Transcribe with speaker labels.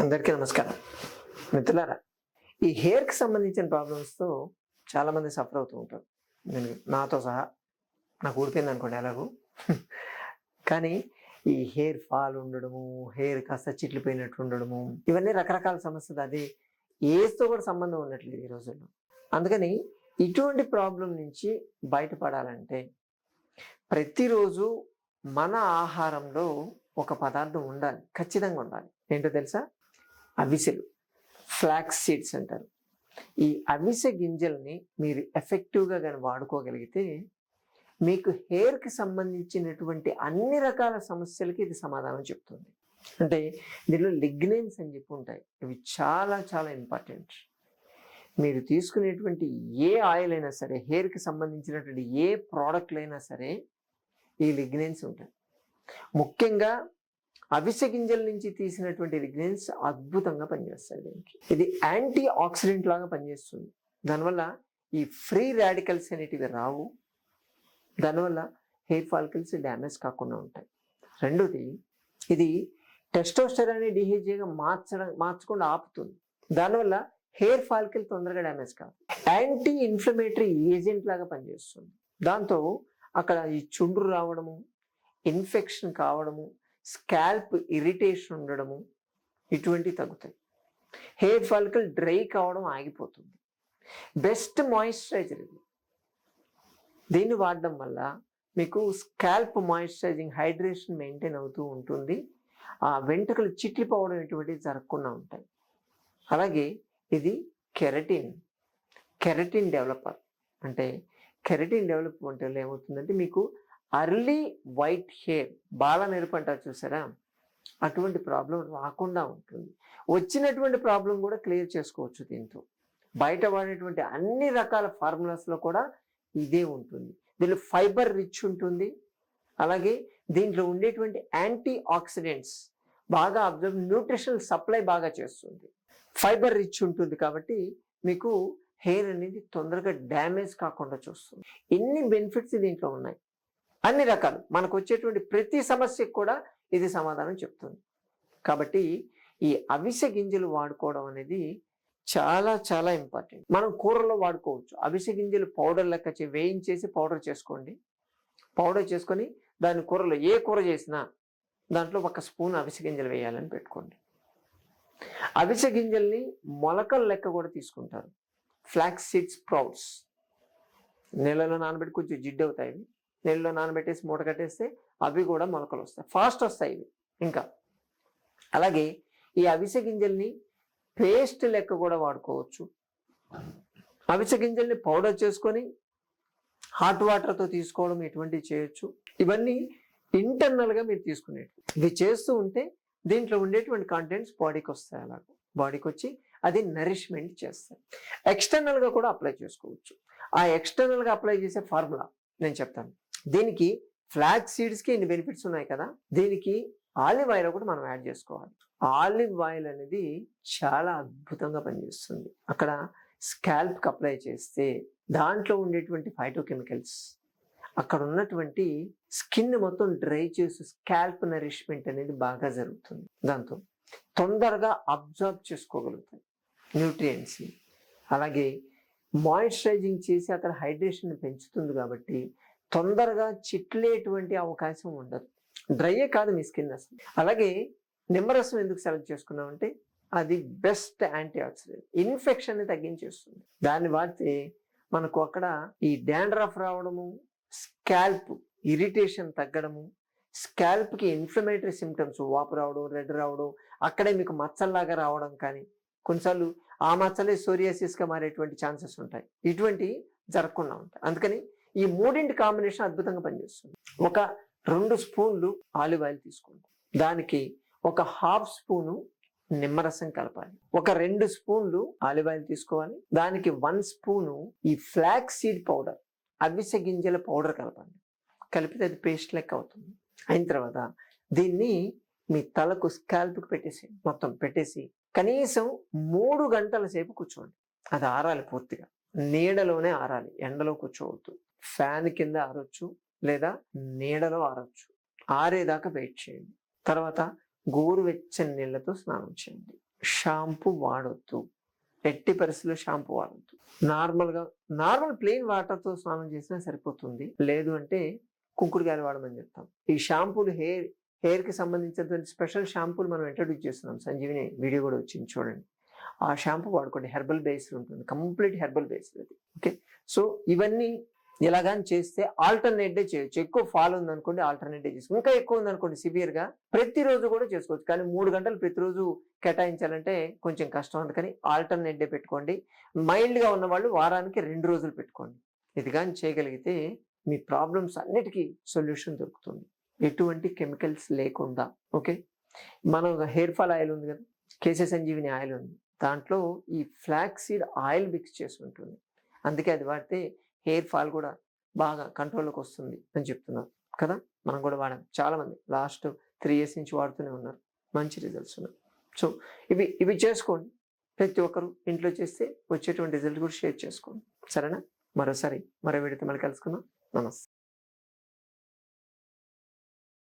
Speaker 1: అందరికీ నమస్కారం. మిత్రులారా, ఈ హెయిర్‌కి సంబంధించిన ప్రాబ్లమ్స్‌తో చాలామంది సఫర్ అవుతూ ఉంటారు. నాతో సహా. నాకు ఊడిపోయిందనుకోండి ఎలాగో. కానీ ఈ హెయిర్ ఫాల్ ఉండడము, హెయిర్ కాస్త చిట్లిపోయినట్టు ఉండడము, ఇవన్నీ రకరకాల సమస్యలు. అది ఏజ్‌తో కూడా సంబంధం ఉండట్లేదు ఈ రోజుల్లో. అందుకని ఇటువంటి ప్రాబ్లమ్ నుంచి బయటపడాలంటే ప్రతిరోజు మన ఆహారంలో ఒక పదార్థం ఉండాలి. ఖచ్చితంగా ఉండాలి. ఏంటో తెలుసా? అవిసెలు, ఫ్లాక్స్ సీడ్స్ అంటారు. ఈ అవిసె గింజల్ని మీరు ఎఫెక్టివ్గా కానీ వాడుకోగలిగితే మీకు హెయిర్కి సంబంధించినటువంటి అన్ని రకాల సమస్యలకి ఇది సమాధానం చెప్తుంది. అంటే దీనిలో లిగ్నెన్స్ అని చెప్పి ఉంటాయి. ఇవి చాలా చాలా ఇంపార్టెంట్. మీరు తీసుకునేటువంటి ఏ ఆయిల్ అయినా సరే, హెయిర్కి సంబంధించినటువంటి ఏ ప్రోడక్ట్లు అయినా సరే ఈ లిగ్నెన్స్ ఉంటాయి. ముఖ్యంగా అవిసె గింజల నుంచి తీసినటువంటి లిగ్నెన్స్ అద్భుతంగా పనిచేస్తాయి. దీనికి ఇది యాంటీ ఆక్సిడెంట్ లాగా పనిచేస్తుంది. దానివల్ల ఈ ఫ్రీ రాడికల్స్ అనేటివి రావు. దానివల్ల హెయిర్ ఫాలికల్స్ డ్యామేజ్ కాకుండా ఉంటాయి. రెండోది, ఇది టెస్టోస్టెరాన్ డిహెచ్ఏగా మార్చకుండా ఆపుతుంది. దానివల్ల హెయిర్ ఫాలికల్ తొందరగా డ్యామేజ్ కాదు. యాంటీ ఇన్ఫ్లమేటరీ ఏజెంట్ లాగా పనిచేస్తుంది. దాంతో అక్కడ ఈ చుండ్రు రావడము, ఇన్ఫెక్షన్ కావడము, స్కాల్ప్ ఇరిటేషన్ ఉండడము, ఇటువంటివి తగ్గుతాయి. హెయిర్ ఫాలికల్ డ్రై కావడం ఆగిపోతుంది. బెస్ట్ మాయిశ్చరైజర్ ఇది. దీన్ని వాడడం వల్ల మీకు స్కాల్ప్ మాయిశ్చరైజింగ్, హైడ్రేషన్ మెయింటైన్ అవుతూ ఉంటుంది. ఆ వెంట్రుకలు చిట్లిపోవడం ఇటువంటివి జరగకుండా ఉంటాయి. అలాగే ఇది కెరటిన్ డెవలపర్. అంటే కెరటిన్ డెవలప్మెంట్ వల్ల ఏమవుతుందంటే మీకు అర్లీ వైట్ హెయిర్, బాల నెరుపు అంటారు చూసారా, అటువంటి ప్రాబ్లం రాకుండా ఉంటుంది. వచ్చినటువంటి ప్రాబ్లం కూడా క్లియర్ చేసుకోవచ్చు దీంతో. బయట వాడేటువంటి అన్ని రకాల ఫార్ములాస్లో కూడా ఇదే ఉంటుంది. దీనిలో ఫైబర్ రిచ్ ఉంటుంది. అలాగే దీంట్లో ఉండేటువంటి యాంటీ ఆక్సిడెంట్స్ బాగా అబ్జర్వ్, న్యూట్రిషనల్ సప్లై బాగా చేస్తుంది. ఫైబర్ రిచ్ ఉంటుంది కాబట్టి మీకు హెయిర్ అనేది తొందరగా డ్యామేజ్ కాకుండా చూస్తుంది. ఎన్ని బెనిఫిట్స్ దీంట్లో ఉన్నాయి. అన్ని రకాలు మనకు వచ్చేటువంటి ప్రతి సమస్యకు కూడా ఇది సమాధానం చెప్తుంది. కాబట్టి ఈ అవిసె గింజలు వాడుకోవడం అనేది చాలా చాలా ఇంపార్టెంట్. మనం కూరలో వాడుకోవచ్చు. అవిసె గింజలు పౌడర్ లెక్క వేయించేసి పౌడర్ చేసుకోండి. పౌడర్ చేసుకొని దాని కూరలో, ఏ కూర చేసినా దాంట్లో 1 స్పూన్ అవిసె గింజలు వేయాలని పెట్టుకోండి. అవిసె గింజల్ని మొలకల లెక్క కూడా తీసుకుంటారు. ఫ్లాక్స్ సీడ్ స్ప్రౌట్స్ నీళ్ళలో నానబెట్టి కొంచెం జిడ్డు అవుతాయి. నీళ్ళలో నానబెట్టేసి మూట కట్టేస్తే అవి కూడా మొలకలు వస్తాయి. ఫాస్ట్ వస్తాయి ఇవి. ఇంకా అలాగే ఈ అవిసె గింజల్ని పేస్ట్ లెక్క కూడా వాడుకోవచ్చు. అవిసె గింజల్ని పౌడర్ చేసుకొని హాట్ వాటర్తో తీసుకోవడం, ఇటువంటివి చేయొచ్చు. ఇవన్నీ ఇంటర్నల్గా మీరు తీసుకునేవి. ఇవి చేస్తూ ఉంటే దీంట్లో ఉండేటువంటి కంటెంట్స్ బాడీకి వస్తాయి. అలాగే బాడీకి వచ్చి అది నరిష్మెంట్ చేస్తాయి. ఎక్స్టర్నల్గా కూడా అప్లై చేసుకోవచ్చు. ఆ ఎక్స్టర్నల్గా అప్లై చేసే ఫార్ములా నేను చెప్తాను. దీనికి ఫ్లాక్స్ సీడ్స్కి ఇన్ని బెనిఫిట్స్ ఉన్నాయి కదా, దీనికి ఆలివ్ ఆయిల్ కూడా మనం యాడ్ చేసుకోవాలి. ఆలివ్ ఆయిల్ అనేది చాలా అద్భుతంగా పనిచేస్తుంది. అక్కడ స్కాల్ప్కి అప్లై చేస్తే దాంట్లో ఉండేటువంటి ఫైటోకెమికల్స్ అక్కడ ఉన్నటువంటి స్కిన్ మొత్తం డ్రై చేసి స్కాల్ప్ నరిష్మెంట్ అనేది బాగా జరుగుతుంది. దాంతో తొందరగా అబ్జర్వ్ చేసుకోగలుగుతాయి న్యూట్రియంట్స్ని. అలాగే మాయిశ్చరైజింగ్ చేసి అక్కడ హైడ్రేషన్ పెంచుతుంది కాబట్టి తొందరగా చిట్లేటువంటి అవకాశం ఉండదు. డ్రైయే కాదు మీ స్కిన్ అసలు. అలాగే నిమ్మరసం ఎందుకు సెలెక్ట్ చేసుకున్నామంటే అది బెస్ట్ యాంటీ ఆక్సిడెంట్, ఇన్ఫెక్షన్ తగ్గించేస్తుంది. దాన్ని వాడితే మనకు అక్కడ ఈ డాండ్రఫ్ రావడము, స్కాల్ప్ ఇరిటేషన్ తగ్గడము, స్కాల్ప్కి ఇన్ఫ్లమేటరీ సిమ్టమ్స్, వాపు రావడం, రెడ్ రావడం, అక్కడే మీకు మచ్చల్లాగా రావడం, కానీ కొన్నిసార్లు ఆ మచ్చలే సోరియాసిస్గా మారేటువంటి ఛాన్సెస్ ఉంటాయి. ఇటువంటి జరగకుండా ఉంటాయి. అందుకని ఈ మూడింటి కాంబినేషన్ అద్భుతంగా పనిచేస్తుంది. 2 స్పూన్లు ఆలివ్ ఆయిల్ తీసుకోండి. దానికి 1/2 స్పూను నిమ్మరసం కలపాలి. 2 స్పూన్లు ఆలివ్ ఆయిల్ తీసుకోవాలి. దానికి 1 స్పూను ఈ ఫ్లాక్స్ సీడ్ పౌడర్, అవిసె గింజల పౌడర్ కలపండి. కలిపితే అది పేస్ట్ లెక్క అవుతుంది. అయిన తర్వాత దీన్ని మీ తలకు, స్కాల్ప్కి పెట్టేసి, మొత్తం పెట్టేసి కనీసం 3 గంటల సేపు కూర్చోండి. అది ఆరాలి పూర్తిగా. నీడలోనే ఆరాలి, ఎండలో కూర్చోవద్దు. ఫ్యాన్ కింద ఆరొచ్చు లేదా నీడలో ఆరొచ్చు. ఆరేదాకా వెయిట్ చేయండి. తర్వాత గోరువెచ్చని నీళ్ళతో స్నానం చేయండి. షాంపూ వాడొద్దు. ఎట్టి పరిస్థితుల్లో షాంపూ వాడొద్దు. నార్మల్ ప్లెయిన్ వాటర్‌తో స్నానం చేసినా సరిపోతుంది. లేదు అంటే కుంకుడుకాయలు వాడమని చెప్తాం. ఈ షాంపూలు హెయిర్‌కి సంబంధించినటువంటి స్పెషల్ షాంపూలు మనం ఇంట్రొడ్యూస్ చేస్తున్నాం. సంజీవిని వీడియో కూడా వచ్చింది చూడండి. ఆ షాంపూ వాడుకోండి. హెర్బల్ బేస్డ్ ఉంటుంది. కంప్లీట్ హెర్బల్ బేస్డ్ అది. ఓకే. సో ఇవన్నీ ఇలా గాని చేస్తే ఆల్టర్‌నేట్ డే చేయొచ్చు. ఎక్కువ ఫాల్ ఉందనుకోండి ఆల్టర్‌నేట్ డే చేసుకో. ఇంకా ఎక్కువ ఉందనుకోండి సివియర్‌గా ప్రతిరోజు కూడా చేసుకోవచ్చు. కానీ 3 గంటలు ప్రతిరోజు కేటాయించాలంటే కొంచెం కష్టం. అందుకని ఆల్టర్‌నేట్ డే పెట్టుకోండి. మైల్డ్‌గా ఉన్నవాళ్ళు వారానికి 2 రోజులు పెట్టుకోండి. ఇది గాని చేయగలిగితే మీ ప్రాబ్లమ్స్ అన్నిటికి సొల్యూషన్ దొరుకుతుంది. ఎటువంటి కెమికల్స్ లేకుండా. ఓకే. మనం హెయిర్ ఫాల్ ఆయిల్ ఉంది కదా! కేశ సంజీవిని ఆయిల్ ఉంది. దాంట్లో ఈ ఫ్లాక్స్ సీడ్ ఆయిల్ మిక్స్ చేసి ఉంటుంది. అందుకే అది వాడితే హెయిర్ ఫాల్ కూడా బాగా కంట్రోల్‌లోకి వస్తుంది అని చెప్తున్నారు కదా! మనం కూడా వాడాం. చాలామంది లాస్ట్ 3 ఇయర్స్ నుంచి వాడుతూనే ఉన్నారు. మంచి రిజల్ట్స్ ఉన్నాయి. సో ఇవి చేసుకోండి. ప్రతి ఒక్కరు ఇంట్లో చేస్తే వచ్చేటువంటి రిజల్ట్ కూడా షేర్ చేసుకోండి. సరేనా? మరోసారి మరో వీడియోతో మళ్ళీ కలుసుకుందాం. నమస్తే.